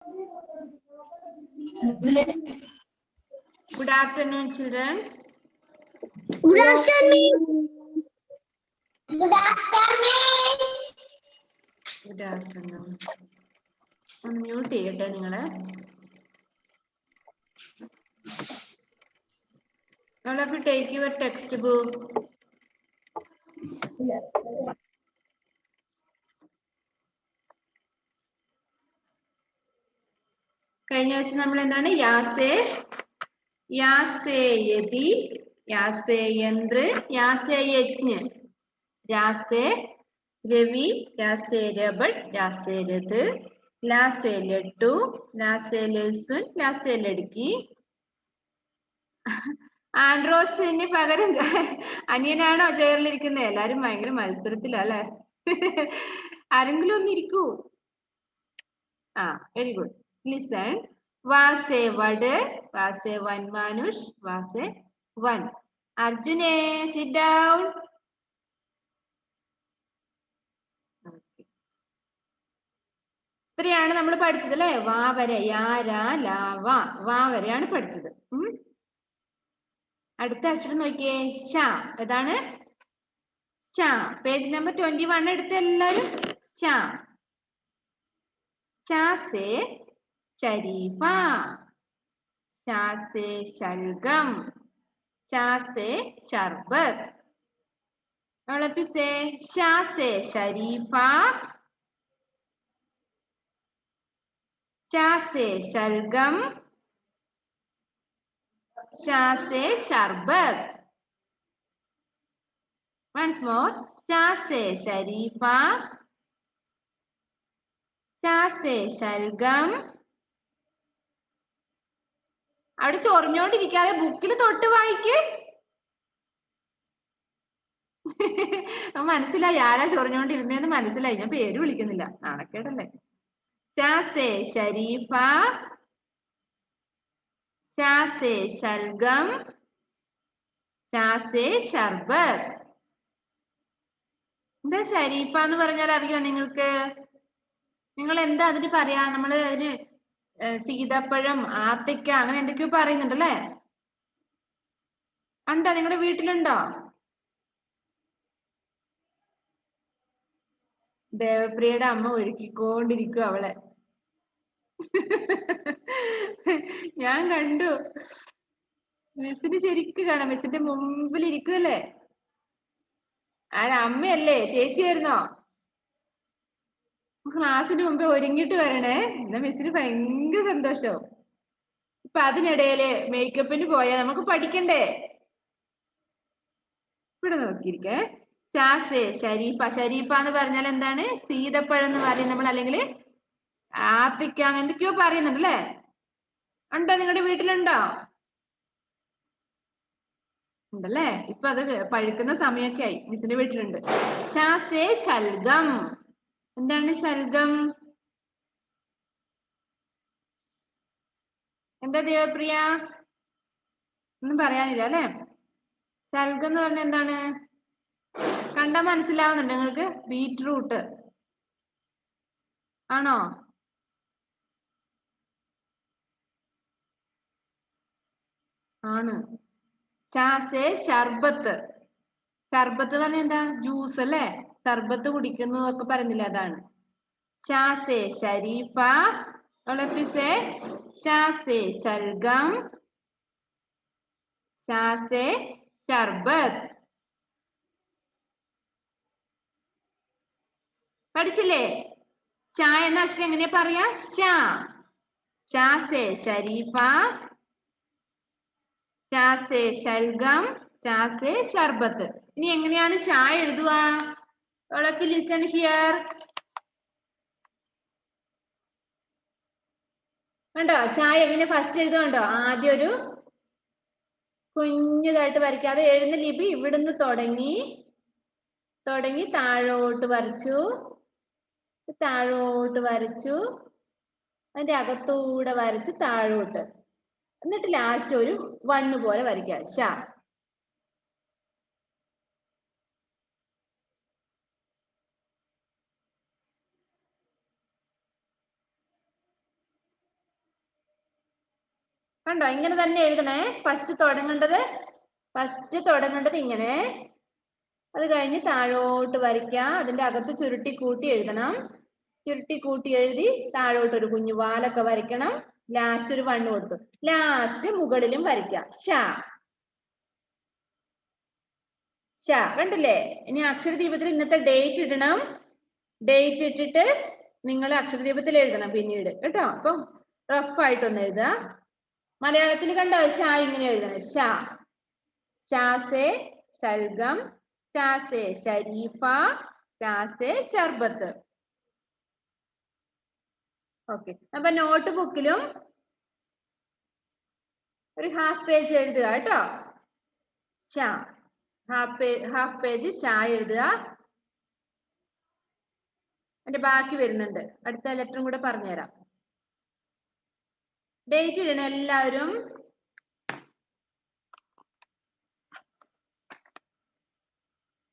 Good afternoon, children. Good afternoon. Good afternoon. Good afternoon. Mute ചെയ്യട്ടെ നിങ്ങളെ. All of you take your textbook. കഴിഞ്ഞ ദിവസം നമ്മൾ എന്താണ് യാസേ യാസേ യതി യാസേ യന്ത്ര യാസേ യജ്ഞ യാസേ രവി യാസേ രബഡ് യാസേ രഥ് ലാസേ ലഡ്ഡു ലാസേ ലഹ്സുൻ ലാസേ ലഡ്കി. ആൻഡ്രോസിന് പകരം അനിയനാണോ ചെയറിലിരിക്കുന്നത്? എല്ലാരും ഭയങ്കര മത്സരത്തിലാ അല്ലെ? ആരെങ്കിലും ഒന്ന് ഇരിക്കൂ. Very good. ലിസൺ. വാസേ വട് വാസേ വൻ മാനുഷ് വാസേ വൻ. അർജുനെ സിറ്റ് ഡൗൺ. ഇത്രയാണ് നമ്മൾ പഠിച്ചത് അല്ലെ? വാ വരെ യാ രാ ലാ വാ വാ വരെയാണ് പഠിച്ചത്. അടുത്ത അക്ഷരം നോക്കിയേ, ശ. ഏതാണ്? ശ. പേജ് നമ്പർ 21 എടുത്ത എല്ലാവരും. ശ. ശ സേ ശരീഫ. ശ സേ ശൽഗം. ശ സേ ശർബത്ത്. ഒളിപ്പിച്ചേ. ശ സേ ശരീഫ. ശ സേ ശൽഗം. ശ സേ ശർബത്ത്. Once more. ശ സേ ശരീഫ. ശ സേ ശൽഗം. അവിടെ ചൊറിഞ്ഞോണ്ടിരിക്കാതെ ബുക്കിൽ തൊട്ട് വായിക്ക്. മനസ്സിലായി ആരാ ചൊറിഞ്ഞോണ്ടിരുന്നേന്ന് മനസ്സിലായി. ഞാൻ പേര് വിളിക്കുന്നില്ല, നാണക്കേടല്ലേ. ശ സേ ശരീഫ. ശ സേ ശൽഗം. ശ സേ ശർബത്ത്. എന്താ ഷരീഫ എന്ന് പറഞ്ഞാൽ അറിയോ നിങ്ങൾക്ക്? നിങ്ങൾ എന്താ അതിന് പറയാ? നമ്മള് അതിന് സീതപ്പഴം, ആത്തയ്ക്ക അങ്ങനെ എന്തൊക്കെയോ പറയുന്നുണ്ടല്ലേ? ഉണ്ടോ? നിങ്ങളുടെ വീട്ടിലുണ്ടോ? ദേവപ്രിയയുടെ അമ്മ ഒരുക്കിക്കൊണ്ടിരിക്കും അവളെ. ഞാൻ കണ്ടു. മിസ്സിന് ശരിക്കും കാണാം. മിസ്സിന്റെ മുമ്പിൽ ഇരിക്കുമല്ലേ? അമ്മയല്ലേ? ചേച്ചി വരുന്നോ? ക്ലാസ്സിന് മുമ്പേ ഒരുങ്ങിട്ട് വരണേ. എന്നാ മിസ്സിന് ഭയങ്കര സന്തോഷം. ഇപ്പൊ അതിനിടയില് മേക്കപ്പിന് പോയാൽ നമുക്ക് പഠിക്കണ്ടേ? ഇവിടെ നോക്കിയിരിക്കേ. ശ സേ ശരീഫ. ശരീഫ എന്ന് പറഞ്ഞാൽ എന്താണ്? സീതപ്പഴം എന്ന് പറയും നമ്മൾ, അല്ലെങ്കിൽ ആത്തയ്ക്ക എന്തൊക്കെയോ പറയുന്നുണ്ടല്ലേ? ഉണ്ടോ? നിങ്ങളുടെ വീട്ടിലുണ്ടോ? ഉണ്ടല്ലേ? ഇപ്പൊ അത് പഴുക്കുന്ന സമയമൊക്കെ ആയി. മിസ്സിന്റെ വീട്ടിലുണ്ട്. ശ സേ ശൽഗം. എന്താണ് ശൽഗം? എന്താ ദേവപ്രിയ? ഒന്നും പറയാനില്ല അല്ലെ? ശൽഗം എന്ന് പറഞ്ഞാൽ എന്താണ്? കണ്ടാ മനസ്സിലാവുന്നുണ്ട് നിങ്ങൾക്ക്? ബീറ്റ്റൂട്ട് ആണോ? ആണ്. ശ സേ ശർബത്ത്. ശർബത്ത് പറഞ്ഞ എന്താ? ജ്യൂസ് അല്ലേ? ശർബത്ത് കുടിക്കുന്നു ഒക്കെ പറയുന്നില്ല, അതാണ്. ശ സേ ശരീഫ. ഒളിപ്പിസേ. ശ സേ ശൽഗം. ശ സേ ശർബത്ത്. പഠിച്ചില്ലേ? ശ എന്ന അക്ഷരം എങ്ങനെയാ പറയാ? ശ. ശ സേ ശരീഫ. ശ സേ ശൽഗം. ശ സേ ശർബത്ത്. ഇനി എങ്ങനെയാണ് ശ എഴുതുക? All of you listen here. കണ്ടോ? ശ എങ്ങനെ ഫസ്റ്റ് എഴുതുന്നുണ്ടോ? ആദ്യം ഒരു കുഞ്ഞതായിട്ട് വരയ്ക്കാതെ എഴുതുന്ന ലിപി ഇവിടുന്ന് തുടങ്ങി താഴോട്ട് വരച്ചു, താഴോട്ട് വരച്ചു, അതിന്റെ അകത്തൂടെ വരച്ച് താഴോട്ട്, എന്നിട്ട് ലാസ്റ്റ് ഒരു 1 പോലെ വരയ്ക്കുക. ശ. കണ്ടോ? ഇങ്ങനെ തന്നെ എഴുതണേ. ഫസ്റ്റ് തുടങ്ങേണ്ടത് ഇങ്ങനെ. അത് കഴിഞ്ഞ് താഴോട്ട് വരയ്ക്കുക. അതിന്റെ അകത്ത് ചുരുട്ടി കൂട്ടി എഴുതണം. ചുരുട്ടി കൂട്ടി എഴുതി താഴോട്ട് ഒരു കുഞ്ഞു വാലൊക്കെ വരയ്ക്കണം. ലാസ്റ്റ് ഒരു 1 കൊടുത്തു. ലാസ്റ്റ് മുകളിലും വരയ്ക്കുക. കണ്ടില്ലേ? ഇനി അക്ഷരദീപത്തിൽ ഇന്നത്തെ ഡേറ്റ് ഇടണം. ഡേറ്റ് ഇട്ടിട്ട് നിങ്ങൾ അക്ഷരദീപത്തിൽ എഴുതണം പിന്നീട് കേട്ടോ. അപ്പം റഫ് ആയിട്ടൊന്ന് എഴുതുക. മലയാളത്തിൽ കണ്ടോ? ഇങ്ങനെ എഴുതണം. ശാസേ ശൽഗം, ശാസേ ശരീഫ, ശാസേ ശർബത്ത്. ഓക്കെ. അപ്പൊ നോട്ട് ബുക്കിലും ഒരു ഹാഫ് പേജ് എഴുതുക കേട്ടോ. ഹാഫ് പേജ് എഴുതുക. അതിന്റെ ബാക്കി വരുന്നുണ്ട്. അടുത്ത ലെറ്ററും കൂടെ പറഞ്ഞുതരാം. ഡേറ്റ് ഇടണം എല്ലാവരും.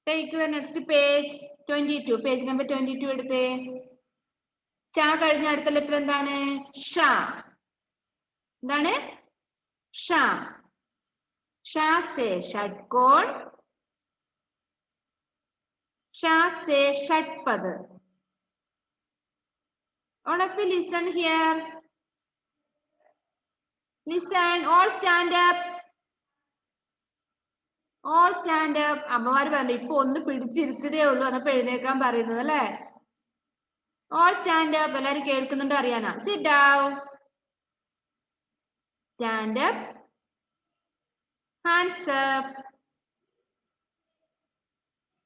Take your next page 22. Page number 22 എടുത്തേ. കഴിഞ്ഞ അടുത്ത ലെറ്റർ എന്താണ്? എന്താണ്? സേ ഷഡ്കോൺ, സേ ഷഡ്പദ്. All of you listen here. Listen. All stand up. അമ്മമാര് പറഞ്ഞു ഇപ്പൊ ഒന്ന് പിടിച്ചിരുത്തതേ ഉള്ളൂ എന്നപ്പോ എഴുന്നേക്കാൻ പറയുന്നത് അല്ലേ? All stand up. എല്ലാരും കേൾക്കുന്നുണ്ടോ അറിയാനാ? Sit down. Stand up. Hands up.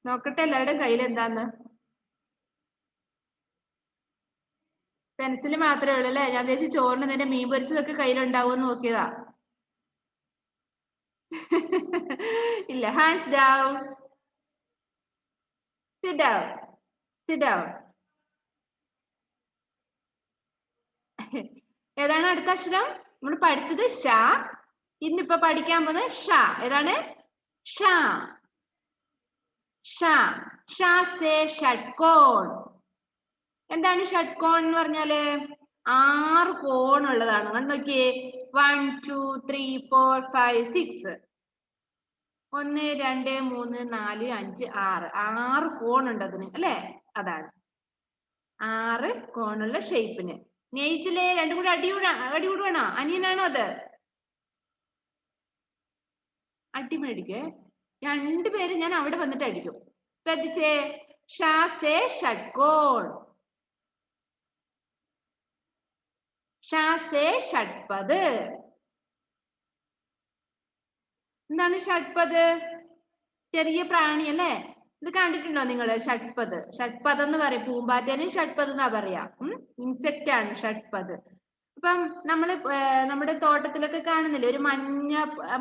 നോക്കട്ടെ എല്ലാവരുടെയും കയ്യിൽ എന്താന്ന്. പെൻസിൽ മാത്രമേ ഉള്ളൂ അല്ലേ? ഞാൻ വിചാരിച്ചു ചോറിന് നിന്റെ മീൻ പൊരിച്ചതൊക്കെ കയ്യിലുണ്ടാവുമെന്ന് നോക്കിയതാ. ഇല്ല. Hands down. Sit down. ഏതാണ് അടുത്ത അക്ഷരം? നമ്മൾ പഠിച്ചത് ഇന്നിപ്പോ പഠിക്കാൻ പോകുന്നത് ഏതാണ്? സേ ഷഡ്കോൺ. എന്താണ് ഷഡ്കോൺ എന്ന് പറഞ്ഞാല്? 6 കോൺ ഉള്ളതാണ്. കണ്ടു നോക്കിയേ. 1 2 3 4 5 6. 1 2 3 4 5 6. 6 കോൺ ഉണ്ട് അതിന് അല്ലേ? അതാണ് 6 കോണുള്ള ഷേപ്പിന്. നെയ്ച്ചിലെ രണ്ടും കൂടെ അടികൂടുവാണോ? അനിയനാണോ അത്? അടിമേടിക്കേ. രണ്ടുപേരും ഞാൻ അവിടെ വന്നിട്ട് അടിക്കും. ശ്രദ്ധിച്ചേ. സേ ഷഡ്കോൺ. സേ ഷഡ്പദ്. എന്താണ് ഷഡ്പദ്? ചെറിയ പ്രാണി അല്ലേ? ഇത് കണ്ടിട്ടുണ്ടോ നിങ്ങൾ? ഷഡ്പദം എന്ന് പറയും. പൂമ്പാറ്റേനെ ഷഡ്പദം എന്നാ പറയാ. ഇൻസെക്റ്റ് ആണ് ഷഡ്പദ്. അപ്പം നമ്മുടെ തോട്ടത്തിലൊക്കെ കാണുന്നില്ലേ ഒരു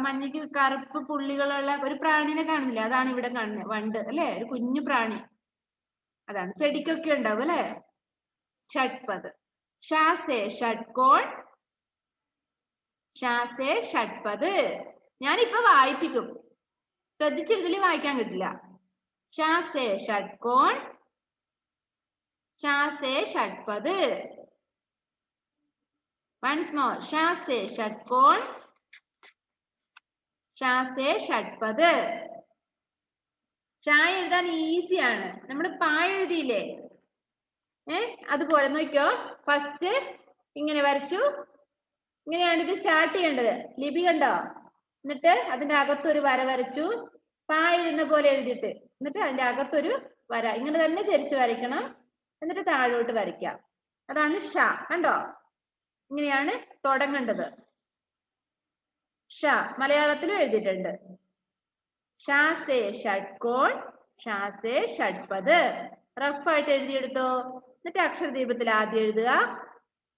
മഞ്ഞക്ക് കറുപ്പ് പുള്ളികളുള്ള ഒരു പ്രാണിനെ കാണുന്നില്ലേ? അതാണ് ഇവിടെ കാണുന്നത്. വണ്ട് അല്ലെ? ഒരു കുഞ്ഞു പ്രാണി. അതാണ് ചെടിക്കൊക്കെ ഉണ്ടാവും അല്ലെ? ഷഡ്പദ്. സേ ഷഡ്കോൺ, സേ ഷഡ്പദ്. ഞാനിപ്പോ വായിപ്പിക്കും. ശ്രദ്ധിച്ചിരുന്നില്ല വായിക്കാൻ കിട്ടില്ല. സേ ഷഡ്കോൺ, സേ ഷഡ്പദ്. Once more. സേ ഷഡ്കോൺ, സേ ഷഡ്പദ്. എഴുതാൻ ഈസിയാണ്. നമ്മൾ എഴുതിയില്ലേ? അതുപോലെ നോക്കിയോ. ഫസ്റ്റ് ഇങ്ങനെ വരച്ചു. ഇങ്ങനെയാണ് ഇത് സ്റ്റാർട്ട് ചെയ്യേണ്ടത്. ലിപി കണ്ടോ? എന്നിട്ട് അതിന്റെ അകത്തൊരു വര വരച്ചു. എഴുതുന്ന പോലെ എഴുതിയിട്ട് എന്നിട്ട് അതിന്റെ അകത്തൊരു വര ഇങ്ങനെ തന്നെ ചരിച്ച് വരയ്ക്കണം. എന്നിട്ട് താഴോട്ട് വരയ്ക്കാം. അതാണ് കണ്ടോ? ഇങ്ങനെയാണ് തുടങ്ങേണ്ടത്. മലയാളത്തിലും എഴുതിയിട്ടുണ്ട്. സേ ഷഡ്കോൺ, സേ ഷഡ്പദ്. റഫായിട്ട് എഴുതിയെടുത്തോ. എന്നിട്ട് അക്ഷരദീപത്തിൽ ആദ്യം എഴുതുക.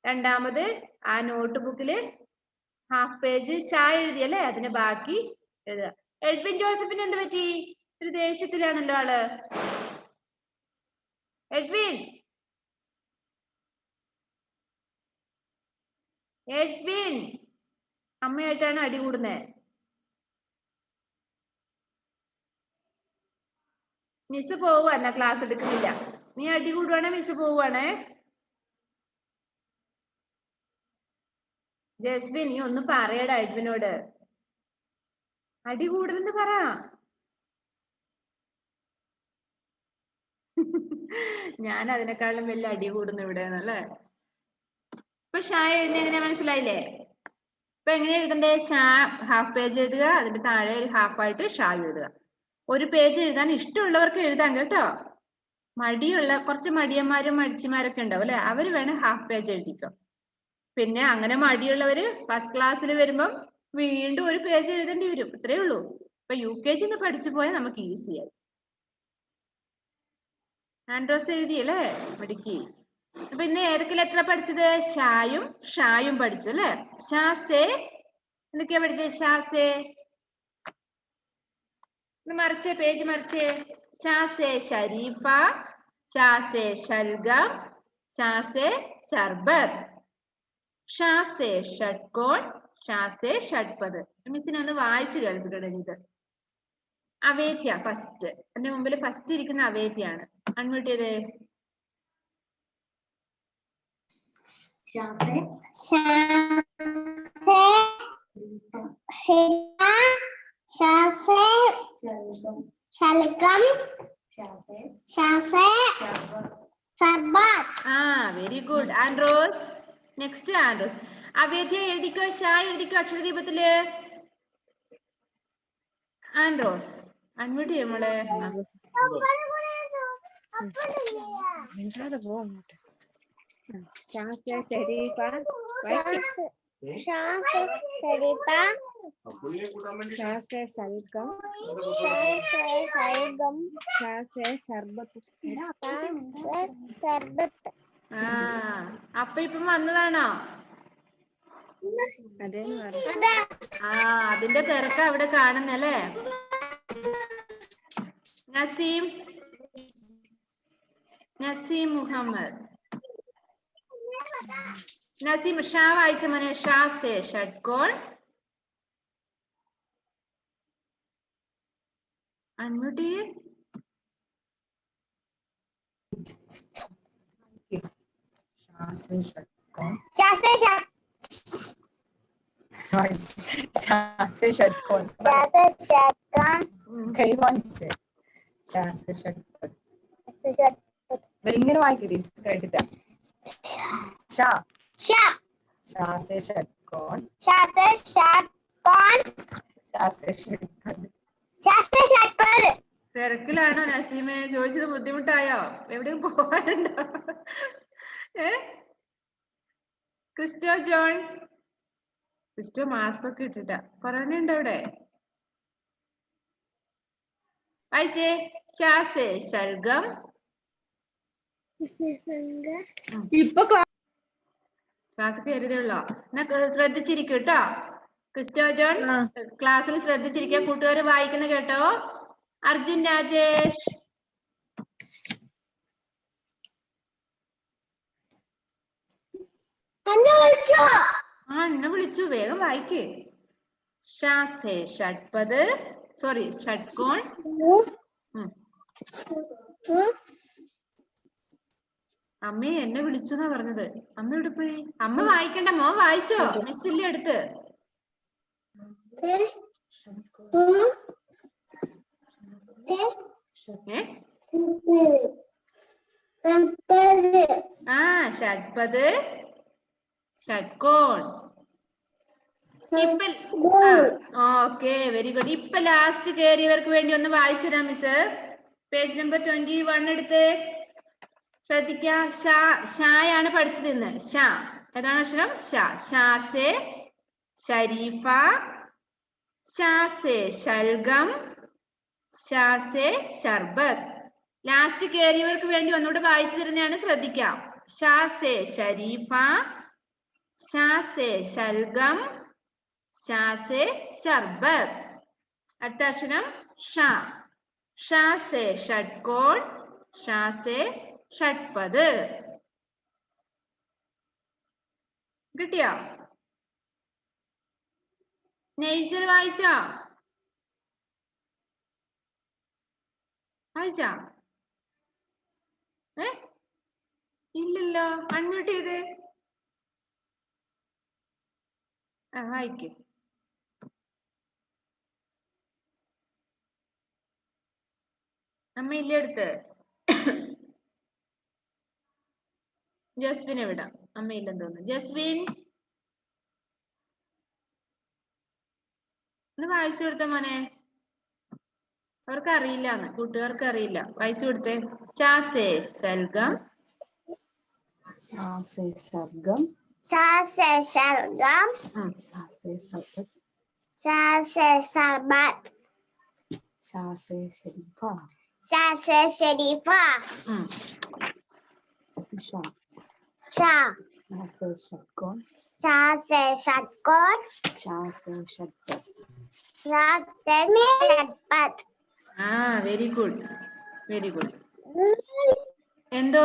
രണ്ടാമത് ആ നോട്ട് ബുക്കില് ഹാഫ് പേജ് എഴുതിയല്ലേ? അതിന് ബാക്കി എഴുതുക. എഡ്വിൻ ജോസഫിന് എന്ത് പറ്റി? ഒരു ദേഷ്യത്തിലാണല്ലോ ആള്. എഡ്വിൻ അമ്മയായിട്ടാണ് അടി കൂടുന്നത്. മിസ് പോവുകയല്ല, ക്ലാസ് എടുക്കുന്നില്ല. നീ അടി കൂടുവാണേ മിസ് പോവുകയാണേ. ജസ്വിൻ നീ ഒന്ന് പറയടാ എഡ്വിനോട്. അടി കൂടുതലെന്ന് പറ. ഞാൻ അതിനേക്കാളും വലിയ അടി കൂടുന്നു ഇവിടെ അല്ലേ. ഇപ്പൊ ഷാ എഴുതുന്ന എങ്ങനെയാ മനസ്സിലായില്ലേ? ഇപ്പൊ എങ്ങനെ എഴുതണ്ടേ? ഷാ ഹാഫ് പേജ് എഴുതുക, അതിന്റെ താഴെ ഒരു ഹാഫ് ആയിട്ട് ഷാ എഴുതുക. ഒരു പേജ് എഴുതാൻ ഇഷ്ടമുള്ളവർക്ക് എഴുതാം കേട്ടോ. മടിയുള്ള കുറച്ച് മടിയന്മാരും മടിച്ചിമാരൊക്കെ ഉണ്ടാവും അല്ലെ, അവര് വേണം ഹാഫ് പേജ് എഴുതിക്കോ. പിന്നെ അങ്ങനെ മടിയുള്ളവര് ഫസ്റ്റ് ക്ലാസ്സിൽ വരുമ്പം വീണ്ടും ഒരു പേജ് എഴുതേണ്ടി വരും. ഇത്രേ ഉള്ളൂ. ഇപ്പൊ UKG പഠിച്ചു പോയാൽ നമുക്ക് ഈസിയായി. ആൻഡ്രോസ് എഴുതിയല്ലേ മിടുക്കി. അപ്പൊ ഇന്ന് ഏതൊക്കെ ലെറ്ററാ പഠിച്ചത്? ഷായും ഷായും പഠിച്ചു അല്ലെ. ഷാസേ എന്തൊക്കെയാ പഠിച്ചത്? ഷാസേ മറിച്ചേ, പേജ് മറിച്ചേ. ഷാസേ ഷരീഫ, ഷാസേ ഷൽഗം, ഷാസേ ഷർബത്ത്, ഷാസേ ഷഡ്കോൺ, ഷാസേ ഷഡ്പത്. മിസ്സിനെ ഒന്ന് വായിച്ചു കേൾപ്പിക്കണേ ഇത്. അവേദ്യ ഫസ്റ്റ്, അതിന്റെ മുമ്പിൽ ഫസ്റ്റ് ഇരിക്കുന്ന അവേദ്യാണ്. അൺമ്യൂട്ട് ചെയ്തേ. ഷാസേ ഷാസേ ശൽഗം ഷാസേ സർബത്ത്. Very good Andrews. Next Andrews. Avedya എഴുതിക്കോ, ഷാ എഴുതിക്കോ അക്ഷരദീപത്തില്. ആൻഡ്രോസ് അൺമ്യൂട്ട് ചെയ്യും മോളെ. ഷാസേ ഷരീഫ, ഷാസേ ഷരീഫ, ഷാസേ ശൽഗം, ഷാസേ ശൽഗം, ഷാസേ ഷർബത്ത്. ഷാസേ സർബത്ത്. അപ്പൊ ഇപ്പം വന്നതാണോ? അതിന്റെ തിരക്ക് അവിടെ കാണുന്നല്ലേ. നസീം, നസീം മുഹമ്മദ്. നസീം ഷാ വായിച്ച മോനെ. ഷാസേ ഷഡ്കോൺ. അൺമ്യൂട്ട് ചെയ്യ്. ഷാസേ ഷഡ്കോൺ, ഷാസേ ഷഡ്കോൺ. ഇങ്ങനെ വായിക്കട്ടെ കേട്ടിട്ടാ. ഷാസേ ഷഡ്കോൺ, ഷാസേ ഷഡ്കോൺ, ഷാസേ ഷഡ്കോൺ. ഷാസേ ഷഡ്കോൺ. തിരക്കിലാണോ നസീമെ? ചോദിച്ചത് ബുദ്ധിമുട്ടായോ? എവിടെയും പോകാനുണ്ടോ? ക്രിസ്റ്റോ ജോൺ. ക്രിസ്റ്റോ മാസ്ക് ഒക്കെ ഇട്ടിട്ട. കൊറോണ ഉണ്ടോ അവിടെ? വായിച്ചേ. ഷാസേ ശൽഗം. ഇപ്പൊ ക്ലാസ് കയറിയതേ ഉള്ളോ? എന്നാ ശ്രദ്ധിച്ചിരിക്കും കേട്ടോ. ക്രിസ്റ്റോ ജോൺ ക്ലാസ്സിൽ ശ്രദ്ധിച്ചിരിക്കുക. കൂട്ടുകാർ വായിക്കുന്ന കേട്ടോ. അർജുൻ രാജേഷ്. എന്നെ വിളിച്ചു. വേഗം വായിക്കേ. ഷാസേ ഷഡ്പത്, സോറി ഷഡ്കോൺ. അമ്മയെ എന്നെ വിളിച്ചു എന്നാ പറഞ്ഞത്. അമ്മ എവിടെ പോയി? അമ്മ വായിക്കണ്ട, മോൻ വായിച്ചോ? മിസ്സില്ലേ അടുത്ത്? ഷഡ്പത് ഷഡ്കോൺ. Okay very good. ഇപ്പൊ ലാസ്റ്റ് കയറിയവർക്ക് വേണ്ടി ഒന്ന് വായിച്ചു തരാം മിസ്. പേജ് നമ്പർ 21 എടുത്ത് ശ്രദ്ധിക്ക. ഷായാണ് പഠിച്ചത് ഇന്ന്. ഷാ ഏതാണ് അക്ഷരം? ഷാ. ഷാസേ ഷരീഫ, ഷാസേ ശൽഗം, ഷാസേ ഷർബത്ത്. ലാസ്റ്റ് കയറിയവർക്ക് വേണ്ടി ഒന്നുകൂടെ വായിച്ചു തരുന്നതാണ്, ശ്രദ്ധിക്കാം. ഷാസേ ഷരീഫ, ഷാസേ ശൽഗം, ഷാസേ ഷർബത്ത്. അടുത്ത അക്ഷരം ഷാ. ഷാസേ ഷഡ്കോൺ, ഷാസേ ഷഡ്പത്. കിട്ടിയോ? നെയ്ച്ചർ വായിച്ചോ? വായിച്ചാ? ഇല്ലല്ലോ. അൺമ്യൂട്ട് ചെയ്തേ. വായിക്ക്. അമ്മ ഇല്ല അടുത്ത്. ജസ്വിനെ വിടാം. അമ്മയില്ലെന്ന് തോന്നുന്നു. ജസ്വിൻ ഒന്ന് വായിച്ചു കൊടുത്ത മോനെ. അവർക്ക് അറിയില്ലാന്ന്, കൂട്ടുകാർക്ക് അറിയില്ല. വായിച്ചു കൊടുത്തേ. ശാസേ ശൽഗം ശാസേ സർഗം Shase Shargam. ശാസേ സർഗം Shase Sarbat. ശാസേ ശരീഫ Shase Sharifa. ഷാ Sha. ശാസേ ഷഡ്കോൺ Shase Shatkot. ശാസേ ഷഡ്പദ് Shase Shatpat. Very good, very good. എന്തോ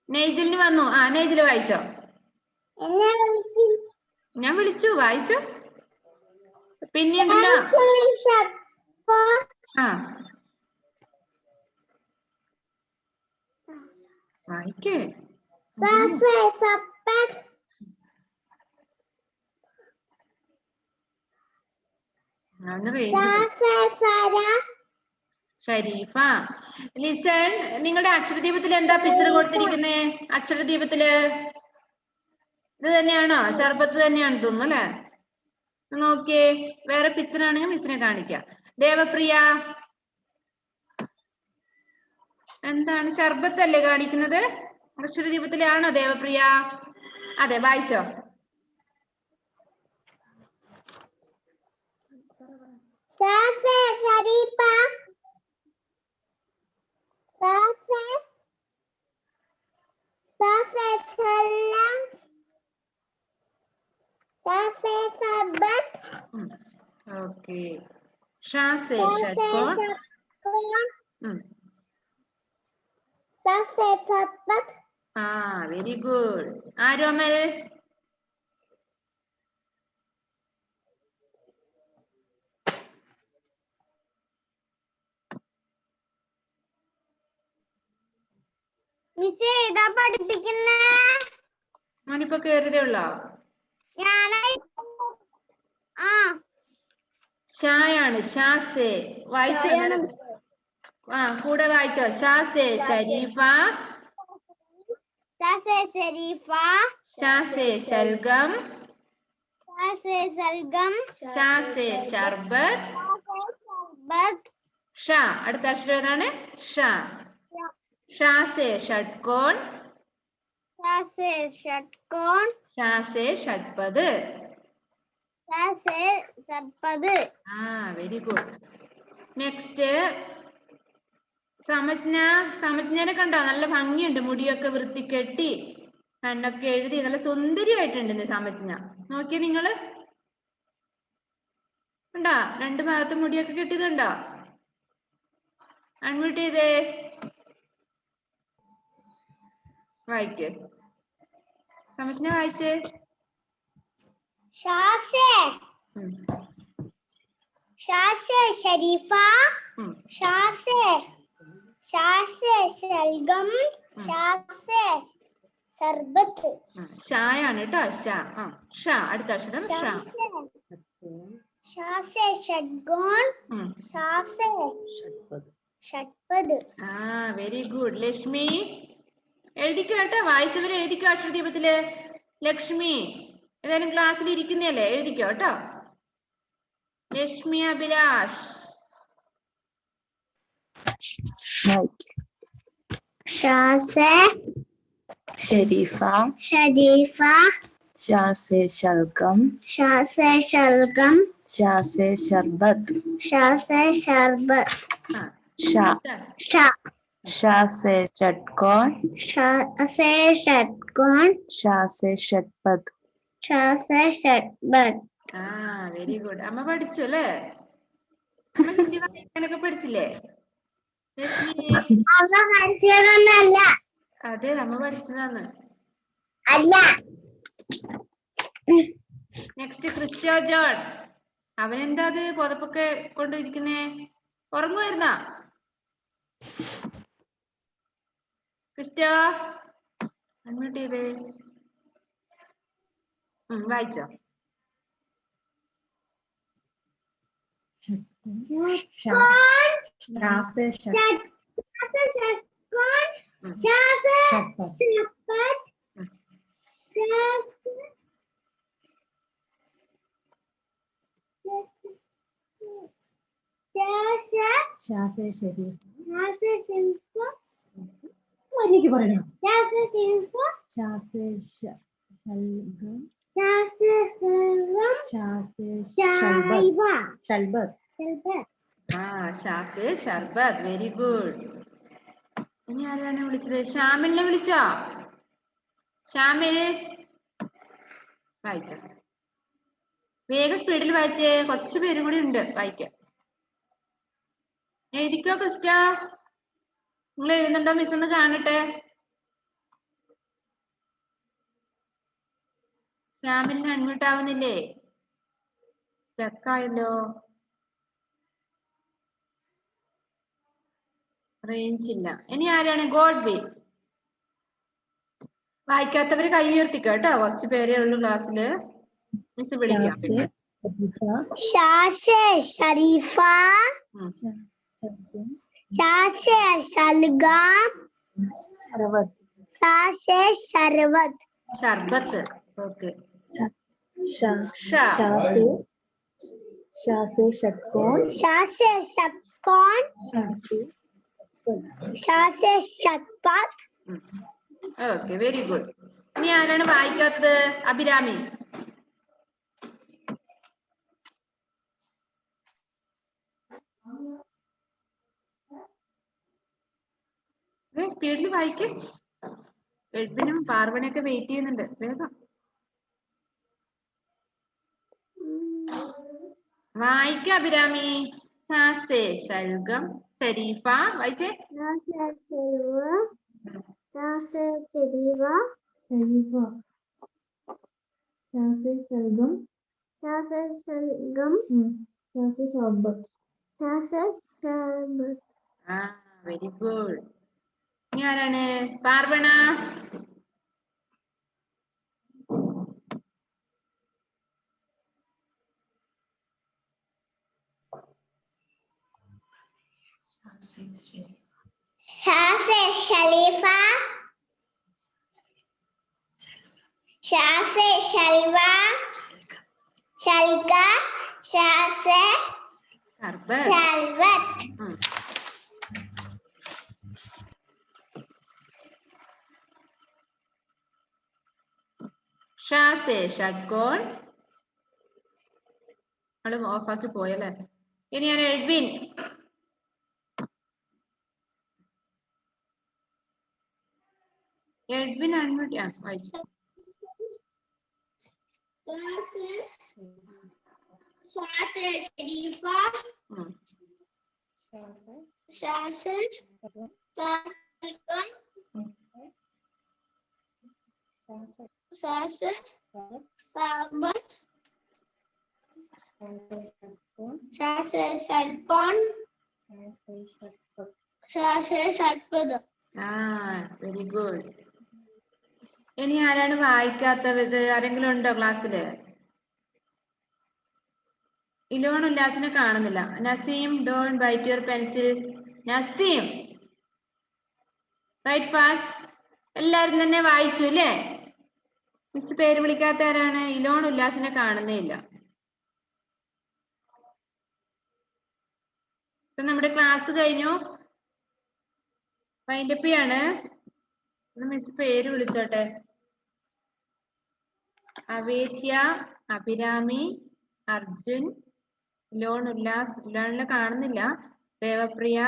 നെയ്ജിലിന് വന്നു. നെയ്ജില് വായിച്ചോ. ഞാൻ വിളിച്ചു, വായിച്ചു. പിന്നെയുണ്ടല്ലോ. വായിക്കേ. ഷരീഫ. ലിസൺ, നിങ്ങളുടെ അക്ഷരദീപത്തിൽ എന്താ പിക്ചർ കൊടുത്തിരിക്കുന്നേ? അക്ഷരദീപത്തില് ഇത് തന്നെയാണോ? ശർബത്ത് തന്നെയാണ് തോന്നുന്നു അല്ലെ? നോക്കിയേ. വേറെ പിക്ചർ ആണെങ്കിൽ മിസ്സിനെ കാണിക്കാം. ദേവപ്രിയ, എന്താണ് ശർബത്ത് അല്ലേ കാണിക്കുന്നത്? അക്ഷരദീപത്തിലാണോ ദേവപ്രിയ? അതെ, വായിച്ചോ. Shase Sharifa. Shase Salam. Shase Sabat. Okay. ഷാസേ ഷഡ്കോൺ. Shase Sabat. Very good. Aromal? Miss ഏതാ പഠിപ്പിക്കുന്നേ? മോനിപ്പോ കേറിയതേ ഉള്ളോ? ഷായാണ്. ഷാസേ വായിച്ചോ. കൂടെ വായിച്ചോ. ഷാസേ Sharifa. Shase Sharifa. ഷാസേ ശൽഗം. Shase Salgam. ഷാസേ ശർബത്ത്. ഷ അടുത്ത അക്ഷരം ഏതാണ്? ഷ. ഷാസേ ഷഡ്കോൺ. Shase Shatkon. ഷാസേ ഷഡ്പദ്. Shase Sarpad. Very good. Next Samajna. സമജ്ഞനെ കണ്ടോ? നല്ല ഭംഗിയുണ്ട്. മുടിയൊക്കെ വൃത്തിക്കെട്ടി കണ്ണൊക്കെ എഴുതി നല്ല സുന്ദരിയായിട്ടുണ്ട് സമജ്ഞ. നോക്കിയേ നിങ്ങള് കണ്ടോ? രണ്ട് ഭാഗത്തും മുടിയൊക്കെ കെട്ടിയതുണ്ടോ? അൺമ്യൂട്ട് ചെയ്തേ. വായിക്ക്. സമജ്ഞ വായിച്ചേ. Shase. Shase Sharifa. Shase Shalgam. Shase Sarbat. ഷായാണ് കേട്ടോ. ഷ അടുത്ത അക്ഷരം ഷ. Shase Shadgon. Shase Shatpad. Very good. Lakshmi എഴുതിക്കോ കേട്ടോ. വായിച്ചവരെ എഴുതിക്കോ അക്ഷരദീപത്തില്. ലക്ഷ്മി ഏതായാലും ക്ലാസ്സിൽ ഇരിക്കുന്നല്ലേ, എഴുതിക്കോ കേട്ടോ. Lakshmi Abhilash. Shase Sharifa. Sharifa. Shase Shalgam. Shase Shalgam. Shase Sharbat. Shase Sharbat. Sha. Sha. Shase Shadkon. Shase Shatkon. Shase Shadpad. Shase Shatbat. Very good. അമ്മ പഠിച്ചു അല്ലേ? വായിക്കാനൊക്കെ പഠിച്ചില്ലേ? അമ്മ പഠിച്ചതൊന്നല്ല. അതെ, അമ്മ പഠിച്ചതാന്ന്. അല്ല. നെക്സ്റ്റ് ക്രിസ്റ്റോ ജോൺ. അവനെന്താ അത് പുതപ്പൊക്കെ കൊണ്ടിരിക്കുന്നേ? ഉറങ്ങുമായിരുന്നാ? ക്രിസ്റ്റോ അൺമ്യൂട്ട് ചെയ്തേ. വായിച്ചോ. പറയണം. ഷർബത്ത്. Very good. ഇനി ആരാണ് വിളിച്ചത്? ഷാമിലിനെ വിളിച്ചോ? ഷാമിൽ വായിച്ചോ. വേഗം സ്പീഡിൽ വായിച്ചേ. കുറച്ചു പേരും കൂടി ഉണ്ട് വായിക്കാൻ. എഴുതിക്കോ ക്രിസ്റ്റ. നിങ്ങൾ എഴുതുന്നുണ്ടോ? മിസ് ഒന്ന് കാണട്ടെ. ഷാമിലിന് അൺമ്യൂട്ട് ആവുന്നില്ലേ? സ്റ്റക്കായല്ലോ. റേഞ്ച് ഇല്ല. ഇനി ആരാണ്? ഗോഡ്ബി. വായിക്കാത്തവര് കൈ ഉയർത്തിക്കോ കേട്ടോ. കുറച്ച് പേരേ ഉള്ളൂ ക്ലാസ്സില്. മിസ് വിളിക്കാം. ഷരീഫ, ഷർബത്ത്. ഓക്കെ. Okay, very good. ഇനി ആരാണ് വായിക്കാത്തത്? അഭിരാമി. സ്പീഡിൽ വായിക്ക്. എഴുപ്പിനും പാർവനൊക്കെ വെയിറ്റ് ചെയ്യുന്നുണ്ട്. വേഗം വായിക്ക അഭിരാമി. ശൽഗം ശരീഫ. വായിച്ചേ. Very good. ഇനി ആരാണ്? പാർവണ. ഷരീഫ, ശൽവ, ശൽഗ, ശർബത്ത്. ഷഡ്കോൺ. അവള് ഓഫാക്കി പോയല്ലേ. ഇനിയാണ് എഡ്വിൻ. എഡ്വിൻ അൺമ്യൂട്ട്. വായിച്ചു. Sharifa, very good. ഇനി ആരാണ് വായിക്കാത്തത്? ആരെങ്കിലും ഉണ്ടോ ക്ലാസ്സില്? ഇലോൺ ഉല്ലാസിനെ കാണുന്നില്ല. Naseem, don't bite your pencil. Naseem, write fast. എല്ലാരും തന്നെ വായിച്ചു അല്ലേ? മിസ് പേര് വിളിക്കാത്ത ആരാണ്? ഇലോൺ ഉല്ലാസിനെ കാണുന്നേ ഇല്ല. ഇപ്പൊ നമ്മുടെ ക്ലാസ് കഴിഞ്ഞു. വൈൻഡപ്പ് ചെയ്യാണ്. മിസ് പേര് വിളിച്ചോട്ടെ. അവേദ്യ, അഭിരാമി, അർജുൻ, ഇലോൺ ഉല്ലാസ്. ഇലോണിനെ കാണുന്നില്ല. Devapriya,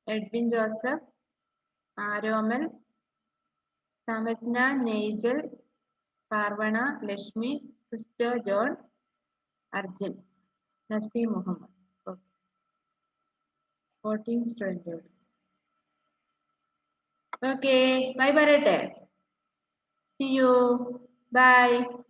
Edwin Joseph, Aromal, Samajna, Nigel, Parvana, Lakshmi, Christo John, Arjun, Naseem Muhammad. 14 student. Okay, bye പറയട്ടെ. See you. Bye.